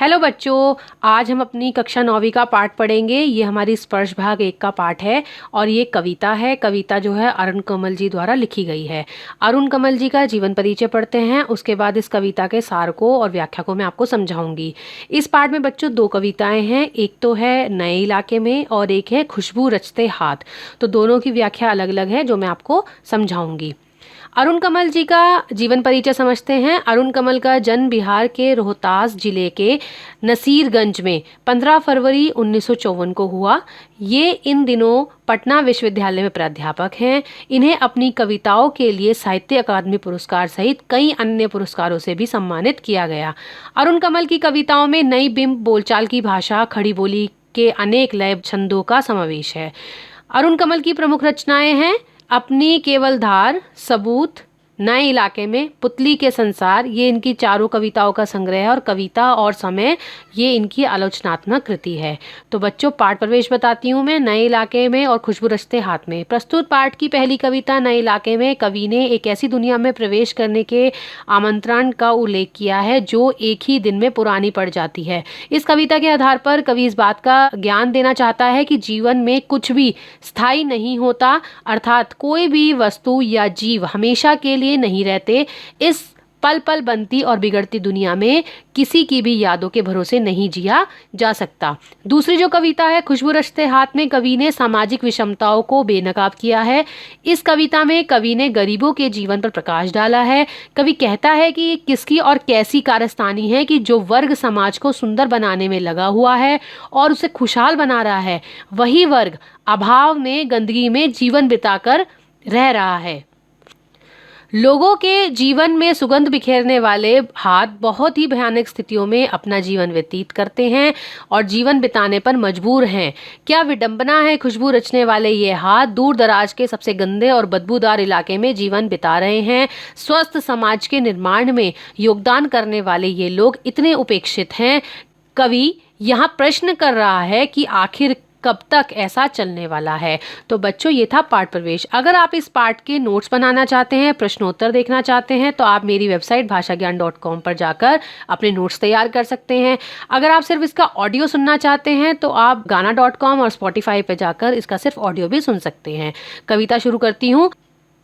Hello बच्चों, आज हम अपनी कक्षा 9वीं का पाठ पढ़ेंगे। ये हमारी स्पर्श भाग 1 का पाठ है और ये कविता है। कविता जो है अरुण कमल जी द्वारा लिखी गई है। अरुण कमल जी का जीवन परिचय पढ़ते हैं, उसके बाद इस कविता के सार को और व्याख्या को मैं आपको समझाऊंगी। इस पाठ में बच्चों 2 कविताएं हैं, एक तो है नए इलाके में और एक है खुशबू रचते हाथ। तो दोनों की व्याख्या अलग अलग है जो मैं आपको समझाऊंगी। अरुण कमल जी का जीवन परिचय समझते हैं। अरुण कमल का जन्म बिहार के रोहतास जिले के नसीरगंज में 15 फरवरी 1954 को हुआ। ये इन दिनों पटना विश्वविद्यालय में प्राध्यापक हैं। इन्हें अपनी कविताओं के लिए साहित्य अकादमी पुरस्कार सहित कई अन्य पुरस्कारों से भी सम्मानित किया गया। अरुण कमल की कविताओं में नई बिंब, बोलचाल की भाषा, खड़ी बोली के अनेक लय छंदों का समावेश है। अरुण कमल की प्रमुख रचनाएं हैं अपनी केवल धार, सबूत, नए इलाके में, पुतली के संसार। ये इनकी चारों कविताओं का संग्रह है और कविता और समय ये इनकी आलोचनात्मक कृति है। तो बच्चों पाठ प्रवेश बताती हूँ मैं। नए इलाके में और खुशबू रचते हाथ में। प्रस्तुत पाठ की पहली कविता नए इलाके में कवि ने एक ऐसी दुनिया में प्रवेश करने के आमंत्रण का उल्लेख किया है जो एक ही दिन में पुरानी पड़ जाती है। इस कविता के आधार पर कवि इस बात का ज्ञान देना चाहता है कि जीवन में कुछ भी स्थायी नहीं होता, अर्थात कोई भी वस्तु या जीव हमेशा के लिए नहीं रहते। इस पल पल बनती और बिगड़ती दुनिया में किसी की भी यादों के भरोसे नहीं जिया जा सकता। दूसरी जो कविता है खुशबू रचते हाथ में, कवि ने सामाजिक विषमताओं को बेनकाब किया है। इस कविता में कवि ने गरीबों के जीवन पर प्रकाश डाला है। कवि कहता है कि किसकी और कैसी कारस्तानी है कि जो वर्ग समाज को सुंदर बनाने में लगा हुआ है और उसे खुशहाल बना रहा है, वही वर्ग अभाव में, गंदगी में जीवन बिताकर रह रहा है। लोगों के जीवन में सुगंध बिखेरने वाले हाथ बहुत ही भयानक स्थितियों में अपना जीवन व्यतीत करते हैं और जीवन बिताने पर मजबूर हैं। क्या विडंबना है, खुशबू रचने वाले ये हाथ दूर दराज के सबसे गंदे और बदबूदार इलाके में जीवन बिता रहे हैं। स्वस्थ समाज के निर्माण में योगदान करने वाले ये लोग इतने उपेक्षित हैं। कवि यहाँ प्रश्न कर रहा है कि आखिर कब तक ऐसा चलने वाला है। तो बच्चों ये था पाठ प्रवेश। अगर आप इस पाठ के नोट्स बनाना चाहते हैं, प्रश्नोत्तर देखना चाहते हैं, तो आप मेरी वेबसाइट भाषाज्ञान.com पर जाकर अपने नोट्स तैयार कर सकते हैं। अगर आप सिर्फ इसका ऑडियो सुनना चाहते हैं तो आप गाना.com और स्पॉटिफाई पर जाकर इसका सिर्फ ऑडियो भी सुन सकते हैं। कविता शुरू करती हूँ।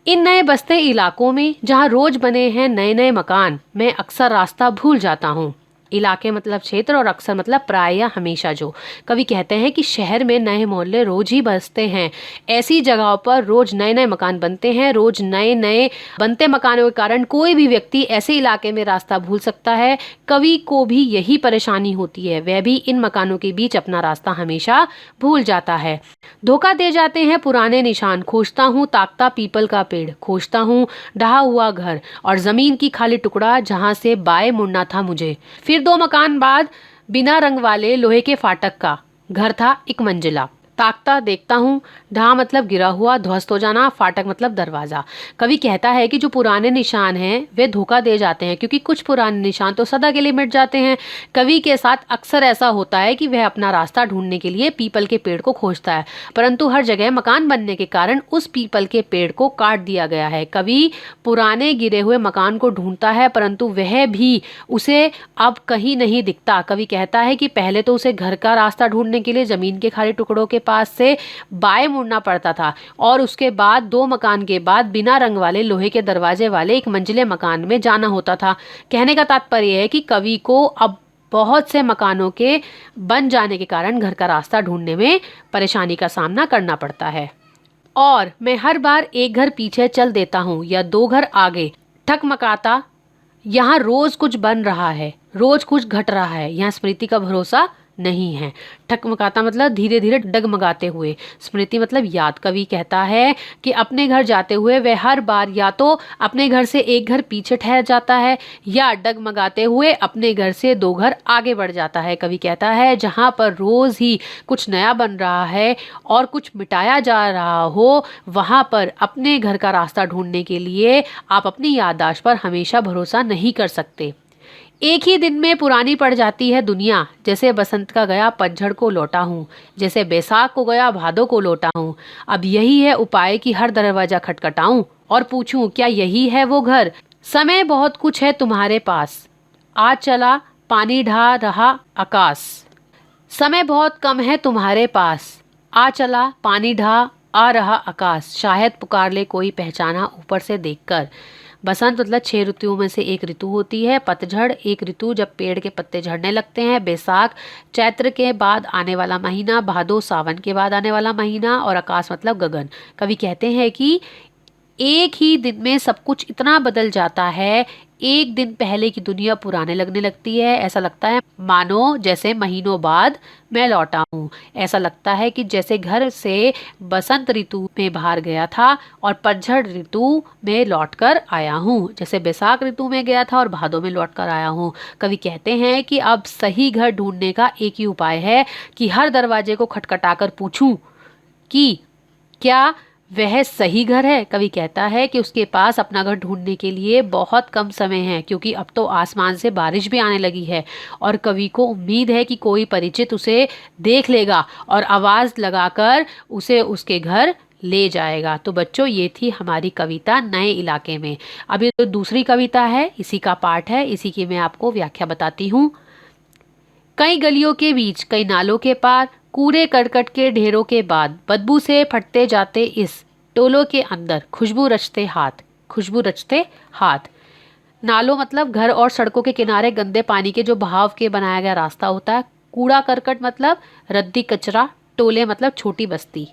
इन नए बसते इलाकों में जहाँ रोज बने हैं नए नए मकान, मैं अक्सर रास्ता भूल जाता हूँ। इलाके मतलब क्षेत्र और अक्सर मतलब प्राय या हमेशा। जो कवि कहते हैं कि शहर में नए मोहल्ले रोज ही बसते हैं। ऐसी जगहों पर रोज नए नए मकान बनते हैं। रोज नए नए बनते मकानों के कारण कोई भी व्यक्ति ऐसे इलाके में रास्ता भूल सकता है। कवि को भी यही परेशानी होती है, वह भी इन मकानों के बीच अपना रास्ता हमेशा भूल जाता है। धोखा दे जाते हैं पुराने निशान। खोजता हूँ ताकता पीपल का पेड़, खोजता हूँ ढहा हुआ घर और जमीन की खाली टुकड़ा जहाँ से बाएं मुड़ना था मुझे। फिर 2 मकान बाद बिना रंग वाले लोहे के फाटक का घर था, 1 मंजिला। ताकता देखता हूँ, ढहा मतलब गिरा हुआ, ध्वस्त हो जाना, फाटक मतलब दरवाजा। कवि कहता है कि जो पुराने निशान हैं वे धोखा दे जाते हैं क्योंकि कुछ पुराने निशान तो सदा के लिए मिट जाते हैं। कवि के साथ अक्सर ऐसा होता है कि वह अपना रास्ता ढूंढने के लिए पीपल के पेड़ को खोजता है, परंतु हर जगह मकान बनने के कारण उस पीपल के पेड़ को काट दिया गया है। कवि पुराने गिरे हुए मकान को ढूंढता है परंतु वह भी उसे अब कहीं नहीं दिखता। कवि कहता है कि पहले तो उसे घर का रास्ता ढूंढने के लिए जमीन के खाली टुकड़ों के पास से बाएं मुड़ना पड़ता था और उसके बाद 2 मकान के बाद बिना रंग वाले लोहे के दरवाजे वाले 1 मंजिले मकान में जाना होता था। कहने का तात्पर्य है कि कवि को अब बहुत से मकानों के बन जाने के कारण घर का रास्ता ढूंढने में परेशानी का सामना करना पड़ता है। और मैं हर बार 1 घर पीछे चल देता हूँ या 2 घर आगे, ठकमकाता यहाँ रोज कुछ बन रहा है, रोज कुछ घट रहा है, यहाँ स्मृति का भरोसा नहीं है। ठकमकाता मतलब धीरे धीरे डगमगाते हुए, स्मृति मतलब याद। कवि कहता है कि अपने घर जाते हुए वह हर बार या तो अपने घर से 1 घर पीछे ठहर जाता है या डगमगाते हुए अपने घर से 2 घर आगे बढ़ जाता है। कवि कहता है जहाँ पर रोज ही कुछ नया बन रहा है और कुछ मिटाया जा रहा हो, वहाँ पर अपने घर का रास्ता ढूंढने के लिए आप अपनी याददाश्त पर हमेशा भरोसा नहीं कर सकते। एक ही दिन में पुरानी पड़ जाती है दुनिया, जैसे बसंत का गया पतझड़ को लौटा हूँ, जैसे बैसाख को गया भादों को लौटा हूँ। अब यही है उपाय कि हर दरवाजा खटखटाऊं और पूछूं क्या यही है वो घर। समय बहुत कुछ है तुम्हारे पास, आज चला पानी ढा रहा आकाश। समय बहुत कम है तुम्हारे पास, आ चला पानी ढा आ रहा आकाश। शायद पुकार ले कोई पहचाना ऊपर से देखकर। बसंत मतलब 6 ऋतुओं में से एक ऋतु होती है। पतझड़ एक ऋतु जब पेड़ के पत्ते झड़ने लगते हैं। बैसाख चैत्र के बाद आने वाला महीना। भादो सावन के बाद आने वाला महीना। और आकाश मतलब गगन। कवि कहते हैं कि एक ही दिन में सब कुछ इतना बदल जाता है, एक दिन पहले की दुनिया पुराने लगने लगती है। ऐसा लगता है मानो जैसे महीनों बाद मैं लौटा हूँ। ऐसा लगता है कि जैसे घर से बसंत ऋतु में बाहर गया था और पतझड़ ऋतु में लौटकर आया हूँ, जैसे बैसाख ऋतु में गया था और भादों में लौटकर आया हूँ। कवि कहते हैं कि अब सही घर ढूंढने का एक ही उपाय है कि हर दरवाजे को खटखटाकर पूछूं कि क्या वह सही घर है। कवि कहता है कि उसके पास अपना घर ढूंढने के लिए बहुत कम समय है, क्योंकि अब तो आसमान से बारिश भी आने लगी है और कवि को उम्मीद है कि कोई परिचित उसे देख लेगा और आवाज़ लगाकर उसे उसके घर ले जाएगा। तो बच्चों, ये थी हमारी कविता नए इलाके में। अब ये तो दूसरी कविता है, इसी का पाठ है, इसी की मैं आपको व्याख्या बताती हूँ। कई गलियों के बीच, कई नालों के पार, कूड़े करकट के ढेरों के बाद, बदबू से फटते जाते इस टोलों के अंदर, खुशबू रचते हाथ। खुशबू रचते हाथ। नालों मतलब घर और सड़कों के किनारे गंदे पानी के जो बहाव के बनाया गया रास्ता होता है। कूड़ा करकट मतलब रद्दी कचरा। टोले मतलब छोटी बस्ती।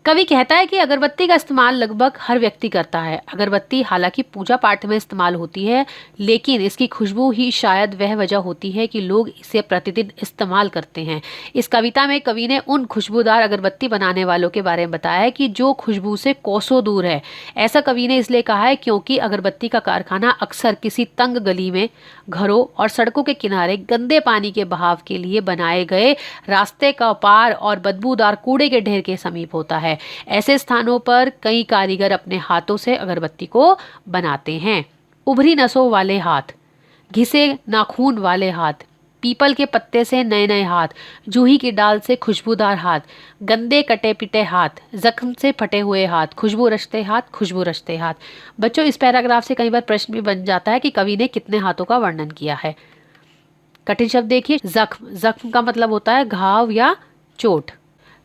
कवि कहता है कि अगरबत्ती का इस्तेमाल लगभग हर व्यक्ति करता है। अगरबत्ती हालांकि पूजा पाठ में इस्तेमाल होती है, लेकिन इसकी खुशबू ही शायद वह वजह होती है कि लोग इसे प्रतिदिन इस्तेमाल करते हैं। इस कविता में कवि ने उन खुशबूदार अगरबत्ती बनाने वालों के बारे में बताया है कि जो खुशबू से कोसों दूर है। ऐसा कवि ने इसलिए कहा है क्योंकि अगरबत्ती का कारखाना अक्सर किसी तंग गली में, घरों और सड़कों के किनारे गंदे पानी के बहाव के लिए बनाए गए रास्ते का पार और बदबूदार कूड़े के ढेर के समीप होता है। ऐसे स्थानों पर कई कारीगर अपने हाथों से अगरबत्ती को बनाते हैं। उभरी नसों वाले हाथ, घिसे नाखून वाले हाथ, पीपल के पत्ते से नए नए हाथ, जूही की डाल से खुशबूदार हाथ, गंदे कटे पिटे हाथ, जख्म से फटे हुए हाथ, खुशबू रचते हाथ, खुशबू रचते हाथ। बच्चों, इस पैराग्राफ से कई बार प्रश्न भी बन जाता है कि कवि ने कितने हाथों का वर्णन किया है। कठिन शब्द देखिए, जख्म। जख्म का मतलब होता है घाव या चोट।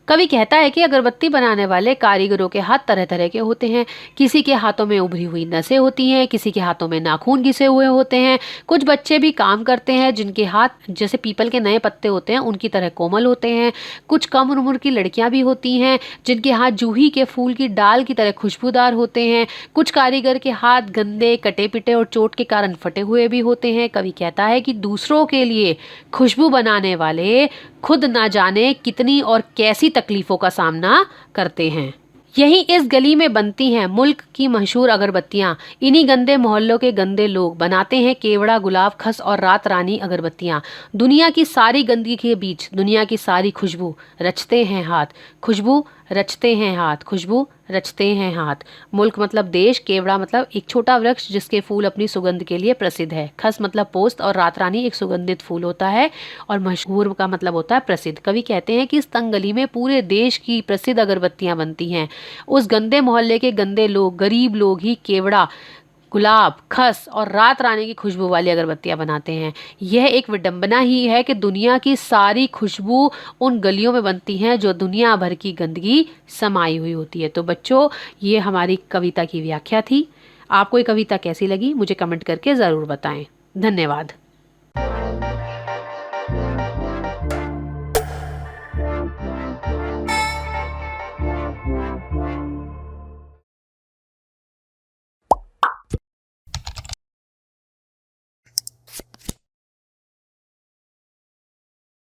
कवि कहता है कि अगरबत्ती बनाने वाले कारीगरों के हाथ तरह तरह के होते हैं। किसी के हाथों में उभरी हुई नसें होती हैं, किसी के हाथों में नाखून घिसे हुए होते हैं। कुछ बच्चे भी काम करते हैं जिनके हाथ जैसे पीपल के नए पत्ते होते हैं उनकी तरह कोमल होते हैं। कुछ कम उम्र की लड़कियां भी होती हैं जिनके हाथ जूही के फूल की डाल की तरह खुशबूदार होते हैं। कुछ कारीगर के हाथ गंदे, कटे पिटे और चोट के कारण फटे हुए भी होते हैं। कवि कहता है कि दूसरों के लिए खुशबू बनाने वाले खुद ना जाने कितनी और कैसी तकलीफों का सामना करते हैं। यही इस गली में बनती हैं मुल्क की मशहूर अगरबत्तियां। इन्हीं गंदे मोहल्लों के गंदे लोग बनाते हैं केवड़ा, गुलाब, खस और रात रानी अगरबत्तियां। दुनिया की सारी गंदगी के बीच दुनिया की सारी खुशबू रचते हैं हाथ। खुशबू रचते हैं हाथ, खुशबू रचते हैं हाथ। मुल्क मतलब देश, केवड़ा मतलब एक छोटा वृक्ष जिसके फूल अपनी सुगंध के लिए प्रसिद्ध है। खस मतलब पोस्त और रात रानी एक सुगंधित फूल होता है और मशहूर का मतलब होता है प्रसिद्ध। कवि कहते हैं कि इस तंग गली में पूरे देश की प्रसिद्ध अगरबत्तियां बनती हैं। उस गंदे मोहल्ले के गंदे लोग, गरीब लोग ही केवड़ा, गुलाब, खस और रात रानी की खुशबू वाली अगरबत्तियां बनाते हैं। यह एक विडंबना ही है कि दुनिया की सारी खुशबू उन गलियों में बनती हैं जो दुनिया भर की गंदगी समाई हुई होती है। तो बच्चों, ये हमारी कविता की व्याख्या थी। आपको ये कविता कैसी लगी मुझे कमेंट करके ज़रूर बताएं। धन्यवाद।